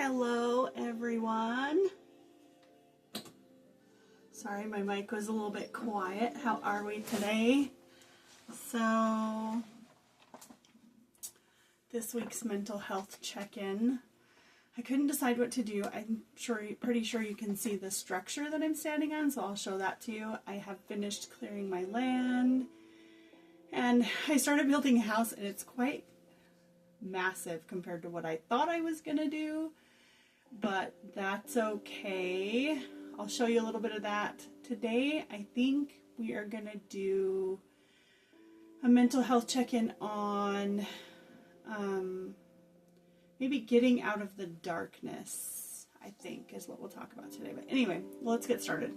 Hello everyone. Sorry, my mic was a little bit quiet. How are we today? So, this week's mental health check-in. I couldn't decide what to do. I'm pretty sure you can see the structure that I'm standing on, so I'll show that to you. I have finished clearing my land, and I started building a house, and it's quite massive compared to what I thought I was gonna do, but that's okay. I'll show you a little bit of that. Today, I think we are gonna do a mental health check-in on maybe getting out of the darkness, I think is what we'll talk about today. But anyway, let's get started.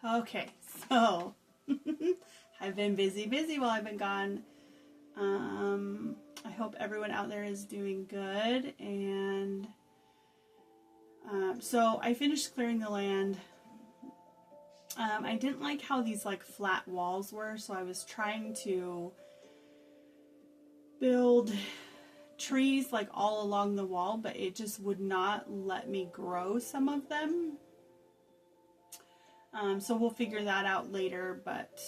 Okay, so I've been busy while I've been gone. I hope everyone out there is doing good, and so I finished clearing the land. I didn't like how these flat walls were, so I was trying to build trees all along the wall, but it just would not let me grow some of them. So we'll figure that out later, but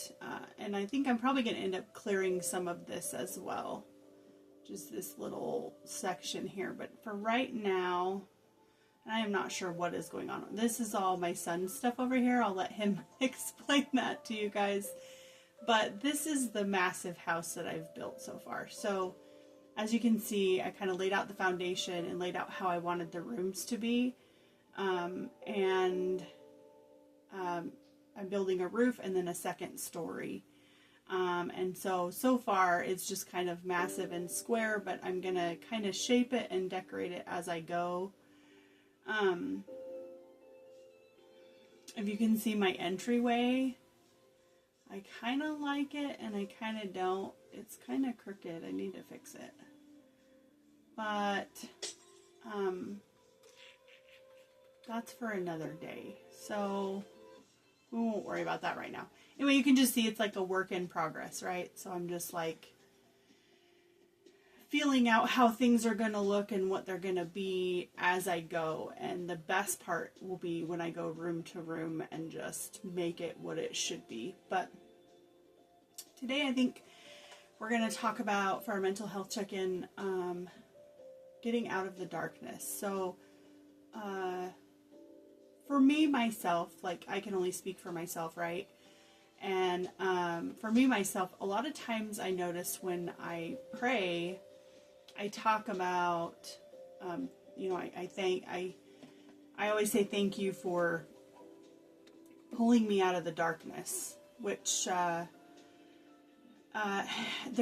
and I think I'm probably going to end up clearing some of this as well, just this little section here. But for right now, I am not sure what is going on. This is all my son's stuff over here. I'll let him explain that to you guys. But this is the massive house that I've built so far. So as you can see, I kind of laid out the foundation and laid out how I wanted the rooms to be. I'm building a roof and then a second story. And so far it's just kind of massive and square, but I'm going to kind of shape it and decorate it as I go. If you can see my entryway, I kind of like it and I kind of don't. It's kind of crooked. I need to fix it. But, that's for another day. So we won't worry about that right now. Anyway, you can just see it's like a work in progress, right? So I'm just feeling out how things are going to look and what they're going to be as I go. And the best part will be when I go room to room and just make it what it should be. But today I think we're going to talk about, for our mental health check-in, getting out of the darkness. So, for me, myself, I can only speak for myself, right? And for me, myself, a lot of times I notice when I pray, I talk about, I always say thank you for pulling me out of the darkness, which there's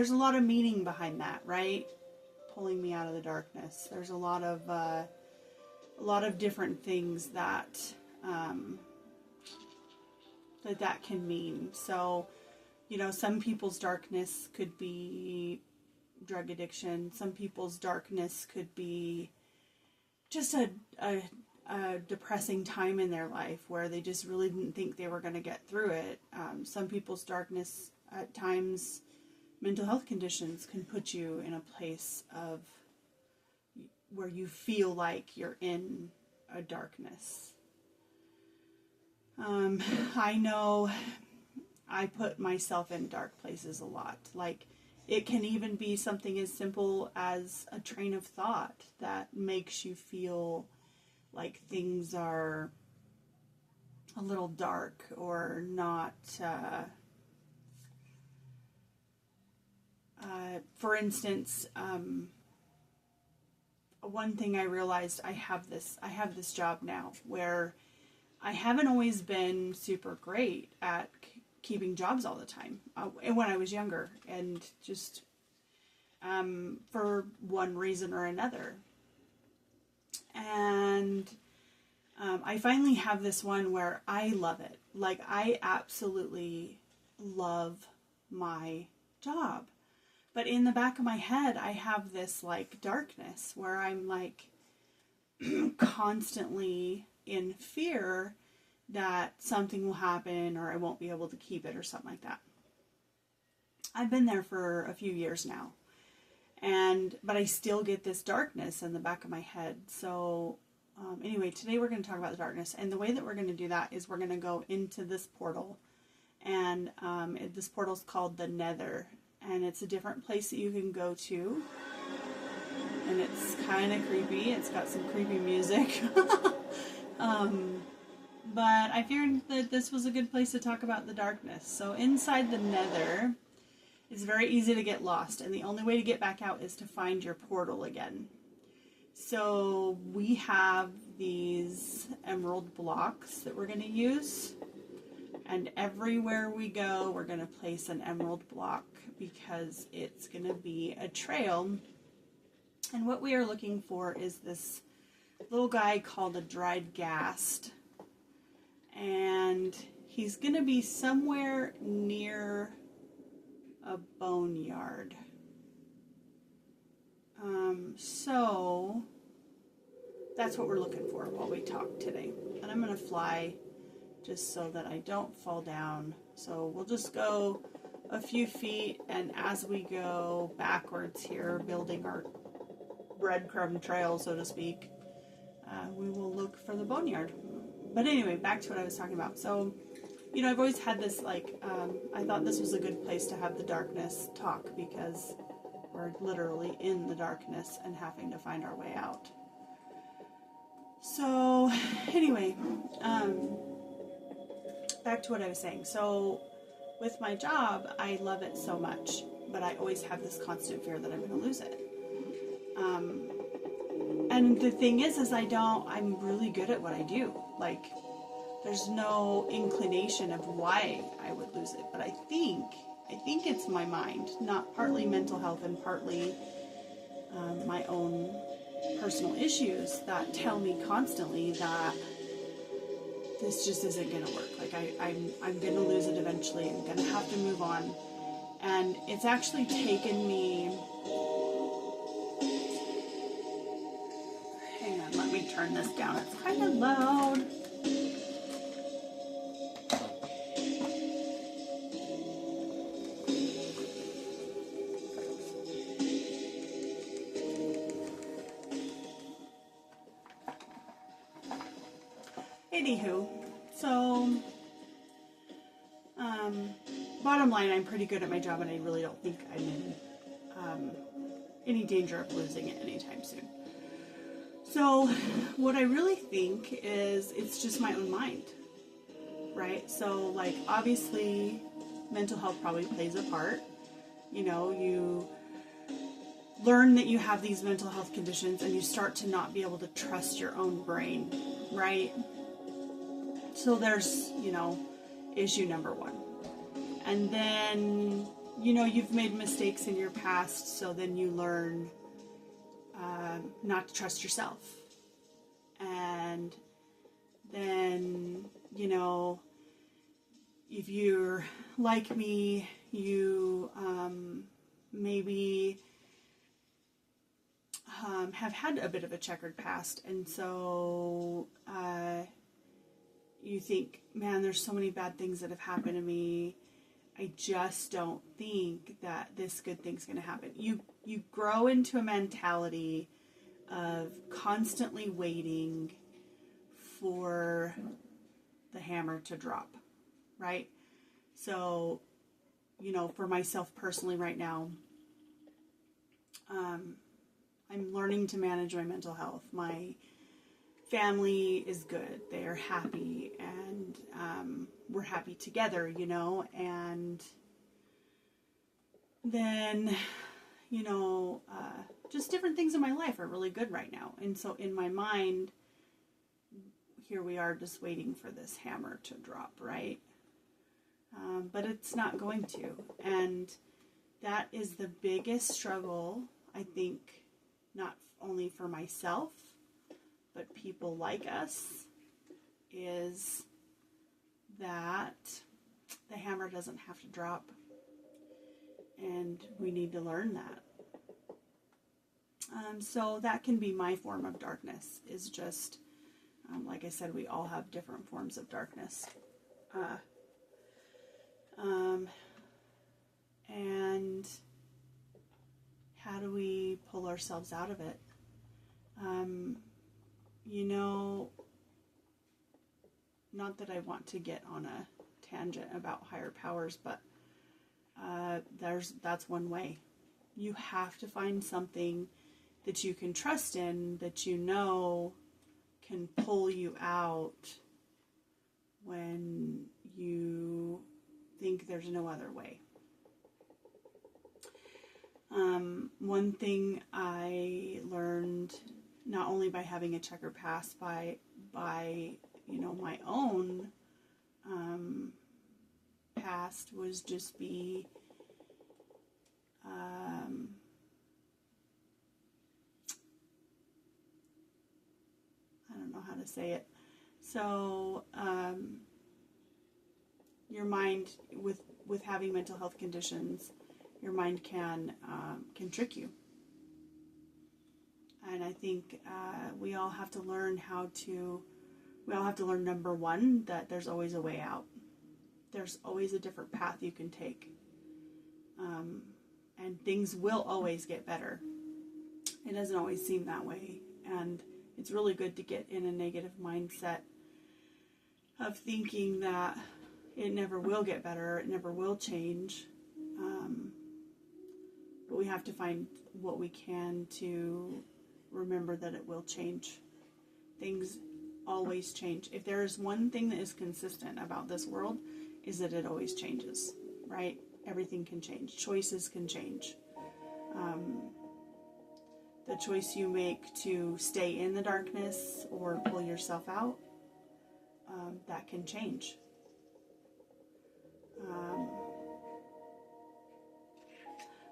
a lot of meaning behind that, right? Pulling me out of the darkness. There's a lot of different things that that can mean. So, some people's darkness could be drug addiction. Some people's darkness could be just a depressing time in their life where they just really didn't think they were going to get through it. Some people's darkness, at times, mental health conditions can put you in a place of where you feel like you're in a darkness. I know I put myself in dark places a lot. It can even be something as simple as a train of thought that makes you feel like things are a little dark or not. For instance, one thing I realized, I have this job now where I haven't always been super great at keeping jobs all the time. When I was younger, and just for one reason or another. And I finally have this one where I love it. I absolutely love my job. But in the back of my head, I have this darkness where I'm constantly in fear that something will happen or I won't be able to keep it or something like that. I've been there for a few years now, but I still get this darkness in the back of my head. So anyway, today we're going to talk about the darkness, and the way that we're going to do that is we're going to go into this portal, and this portal is called the Nether, and it's a different place that you can go to, and it's kind of creepy. It's got some creepy music. But I figured that this was a good place to talk about the darkness. So inside the Nether, it's very easy to get lost, and the only way to get back out is to find your portal again. So we have these emerald blocks that we're going to use, and everywhere we go we're going to place an emerald block because it's going to be a trail. And what we are looking for is this little guy called a dried ghast, and he's going to be somewhere near a boneyard. So that's what we're looking for while we talk today. And I'm going to fly just so that I don't fall down. So we'll just go a few feet, and as we go backwards here, building our breadcrumb trail, so to speak, we will look for the boneyard. But anyway, back to what I was talking about. So, you know, I've always had this, I thought this was a good place to have the darkness talk because we're literally in the darkness and having to find our way out. So, anyway, back to what I was saying. So, with my job, I love it so much, but I always have this constant fear that I'm going to lose it. And the thing is I'm really good at what I do. Like, there's no inclination of why I would lose it, but I think it's my mind, not partly mental health and partly my own personal issues that tell me constantly that this just isn't going to work. Like, I'm going to lose it eventually. I'm going to have to move on. And it's actually taken me... Hang on, let me turn this down. It's kind of loud. Anywho, so, bottom line, I'm pretty good at my job, and I really don't think I'm in any danger of losing it anytime soon. So, what I really think is it's just my own mind, right? So, like, obviously, mental health probably plays a part. You know, you learn that you have these mental health conditions, and you start to not be able to trust your own brain, right? So there's, you know, issue number one. And then, you know, you've made mistakes in your past, so then you learn not to trust yourself. And then, you know, if you're like me, you maybe have had a bit of a checkered past, and so you think, man, there's so many bad things that have happened to me. I just don't think that this good thing's going to happen. You grow into a mentality of constantly waiting for the hammer to drop, right? So, you know, for myself personally right now, I'm learning to manage my mental health. My family is good. They're happy, and we're happy together, you know, and then, you know, just different things in my life are really good right now. And so in my mind, here we are just waiting for this hammer to drop, right? But it's not going to. And that is the biggest struggle, I think, not only for myself, but people like us, is that the hammer doesn't have to drop. And we need to learn that. So that can be my form of darkness, is just Like I said, we all have different forms of darkness. And how do we pull ourselves out of it? Not that I want to get on a tangent about higher powers, but that's one way. You have to find something that you can trust in, that you know can pull you out when you think there's no other way. One thing I learned, not only by having a checker pass, by my own past, was just be I don't know how to say it. So your mind, with having mental health conditions, your mind can trick you. And I think we all have to learn number one, that there's always a way out. There's always a different path you can take. And things will always get better. It doesn't always seem that way. And it's really good to get in a negative mindset of thinking that it never will get better, it never will change. But we have to find what we can to remember that it will change. Things always change. If there is one thing that is consistent about this world, is that it always changes, right? Everything can change. Choices can change. The choice you make to stay in the darkness or pull yourself out, that can change.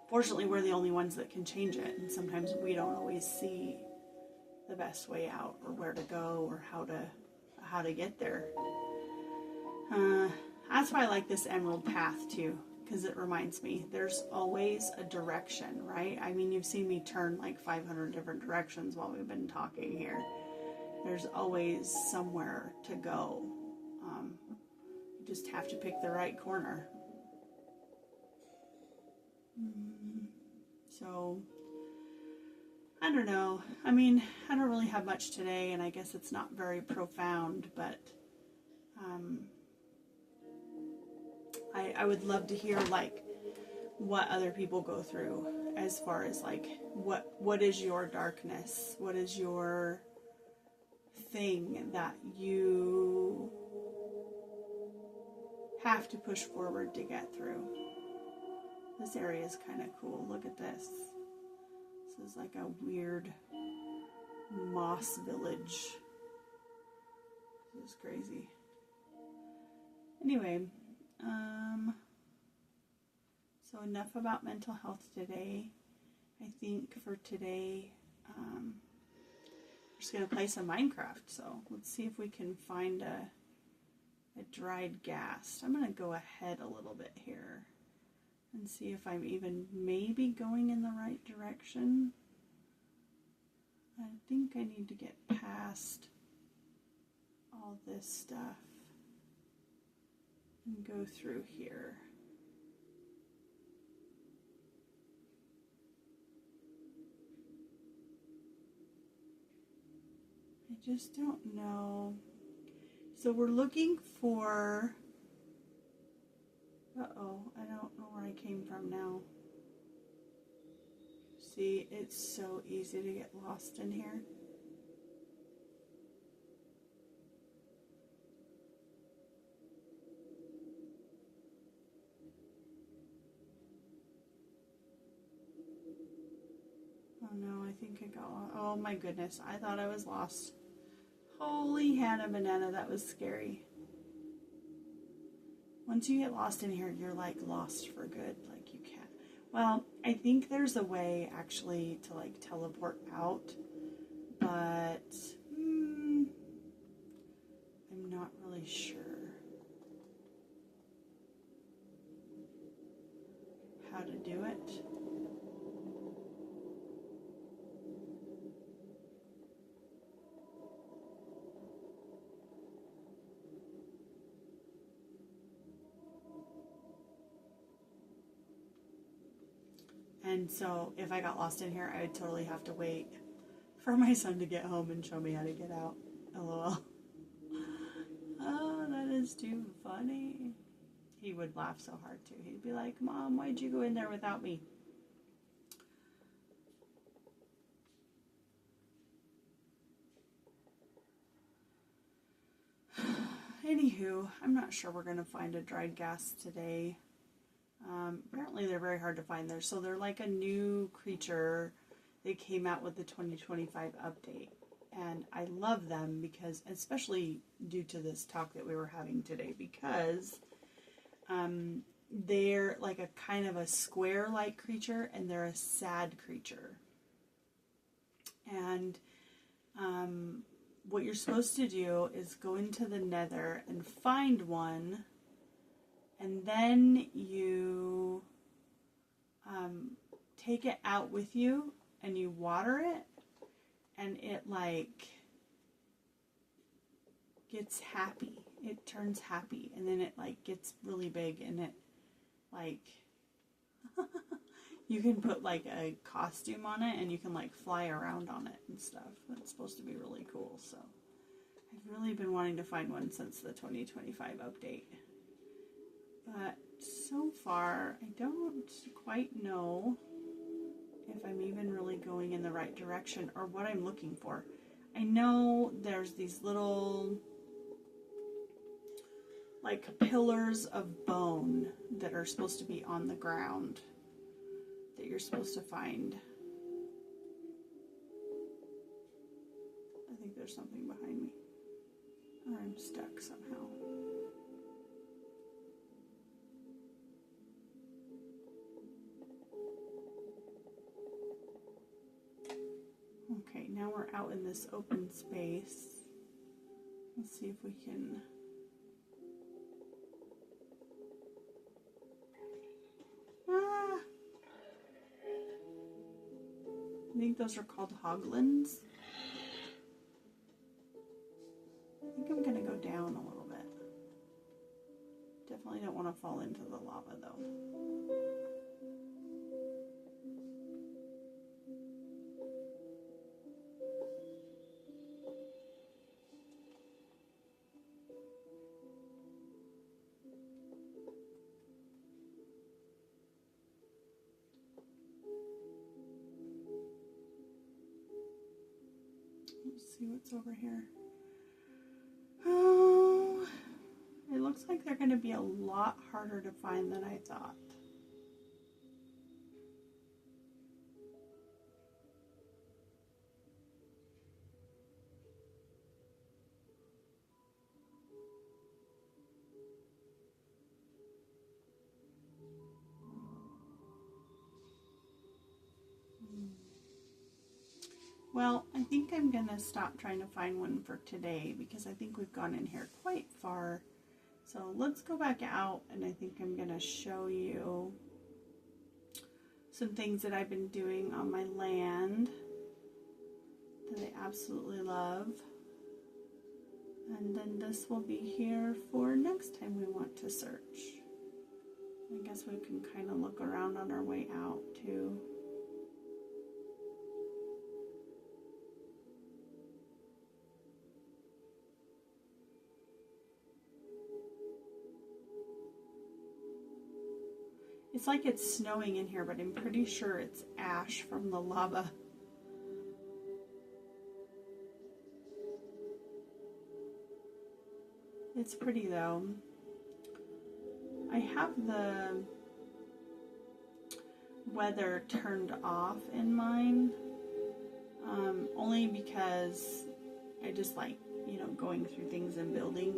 Fortunately, we're the only ones that can change it, and sometimes we don't always see the best way out, or where to go, or how to get there. That's why I like this emerald path too, because it reminds me there's always a direction, right? I mean, you've seen me turn like 500 different directions while we've been talking here. There's always somewhere to go. You just have to pick the right corner. So, I don't know. I mean, I don't really have much today, and I guess it's not very profound, but I would love to hear, like, what other people go through, as far as, like, what is your darkness? What is your thing that you have to push forward to get through? This area is kind of cool. Look at this. This is like a weird moss village. This is crazy. Anyway, so enough about mental health today. I think for today, we're just going to play some Minecraft. So let's see if we can find a dried ghast. I'm going to go ahead a little bit here and see if I'm even maybe going in the right direction. I think I need to get past all this stuff and go through here. I just don't know. So we're looking for... Uh-oh, I don't know where I came from now. See, it's so easy to get lost in here. Oh no, I think I got lost. Oh my goodness, I thought I was lost. Holy Hannah Banana, that was scary. Once you get lost in here, you're like lost for good. Like you can't. Well, I think there's a way actually to like teleport out, but I'm not really sure how to do it. And so if I got lost in here, I would totally have to wait for my son to get home and show me how to get out. LOL. Oh, that is too funny. He would laugh so hard too. He'd be like, Mom, why'd you go in there without me? Anywho, I'm not sure we're going to find a dried gas today. Apparently they're very hard to find there. So they're like a new creature. They came out with the 2025 update. And I love them because, especially due to this talk that we were having today, because they're like a kind of a square-like creature, and they're a sad creature. And what you're supposed to do is go into the Nether and find one, and then you take it out with you and you water it, and it like gets happy. It turns happy, and then it like gets really big, and it like you can put like a costume on it, and you can like fly around on it and stuff. That's supposed to be really cool. So I've really been wanting to find one since the 2025 update, but so far I don't quite know if I'm even really going in the right direction or what I'm looking for. I know there's these little like pillars of bone that are supposed to be on the ground that you're supposed to find. I think there's something behind me, or I'm stuck somehow. Okay, now we're out in this open space. Let's see if we can... Ah! I think those are called hoglins. I think I'm gonna go down a little bit. Definitely don't want to fall into the lava though. Let's see what's over here. Oh, it looks like they're going to be a lot harder to find than I thought. Well, I think I'm going to stop trying to find one for today because I think we've gone in here quite far. So let's go back out, and I think I'm going to show you some things that I've been doing on my land that I absolutely love. And then this will be here for next time we want to search. I guess we can kind of look around on our way out too. It's like it's snowing in here, but I'm pretty sure it's ash from the lava. It's pretty though. I have the weather turned off in mine, only because I just like, you know, going through things and building,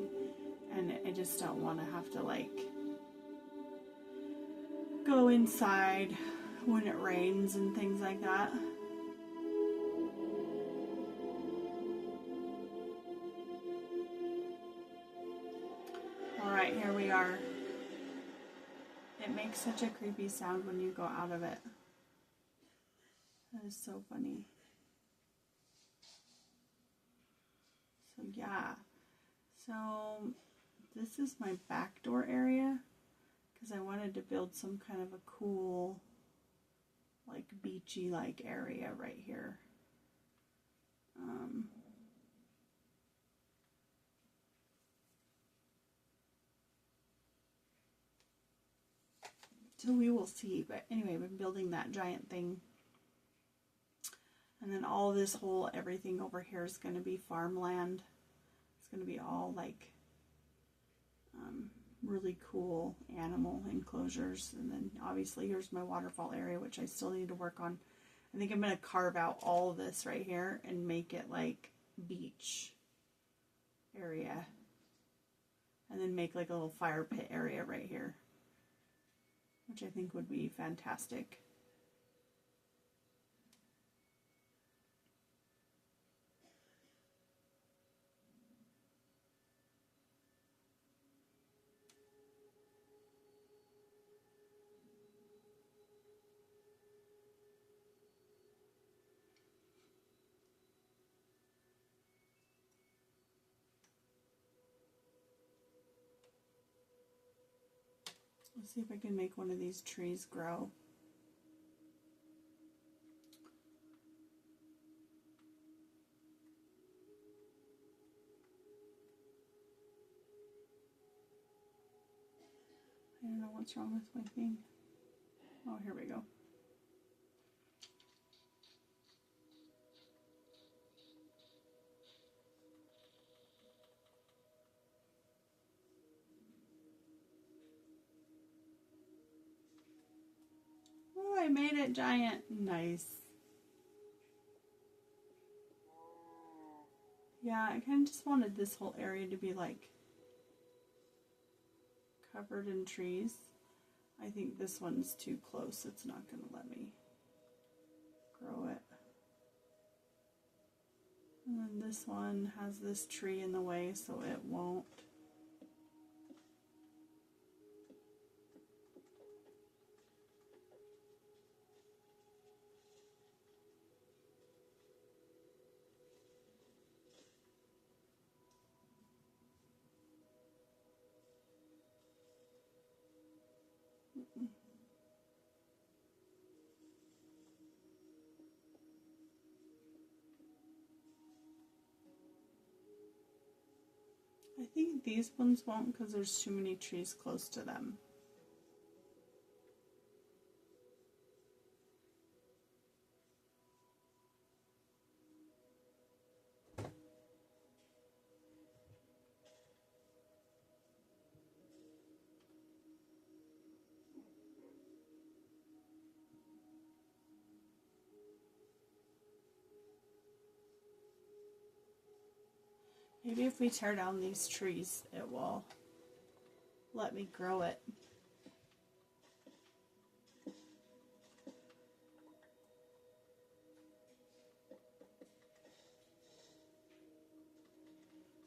and I just don't want to have to like go inside when it rains and things like that. Alright, here we are. It makes such a creepy sound when you go out of it. That is so funny. So yeah. So this is my back door area, because I wanted to build some kind of a cool like beachy like area right here. So we will see, but anyway, I've been building that giant thing. And then all this whole everything over here is going to be farmland. It's going to be all like really cool animal enclosures. And then obviously here's my waterfall area, which I still need to work on. I think I'm going to carve out all this right here and make it like beach area. And then make like a little fire pit area right here, which I think would be fantastic. Let's see if I can make one of these trees grow. I don't know what's wrong with my thing. Oh, here we go. Oh, I made it giant. Nice. Yeah, I kind of just wanted this whole area to be like covered in trees. I think this one's too close. It's not going to let me grow it. And then this one has this tree in the way, so it won't. I think these ones won't because there's too many trees close to them. Maybe if we tear down these trees, it will let me grow it.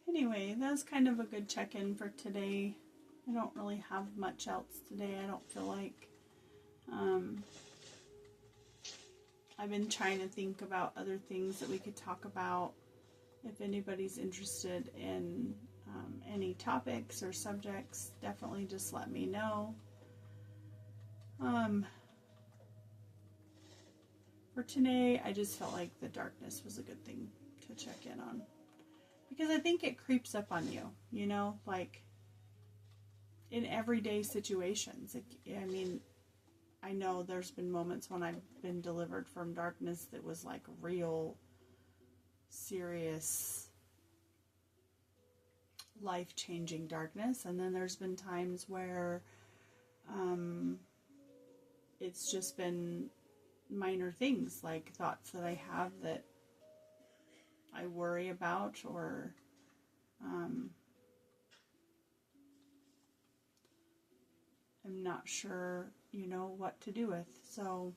Anyway, that's kind of a good check-in for today. I don't really have much else today, I don't feel like. I've been trying to think about other things that we could talk about. If anybody's interested in any topics or subjects, definitely just let me know. For today, I just felt like the darkness was a good thing to check in on. Because I think it creeps up on you, you know, like in everyday situations. I mean, I know there's been moments when I've been delivered from darkness that was like real serious life-changing darkness, and then there's been times where it's just been minor things like thoughts that I have that I worry about or I'm not sure, you know, what to do with. So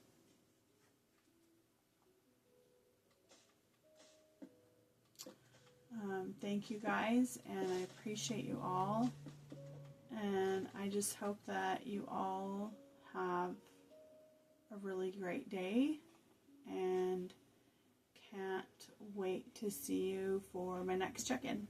thank you guys, and I appreciate you all, and I just hope that you all have a really great day, and can't wait to see you for my next check-in.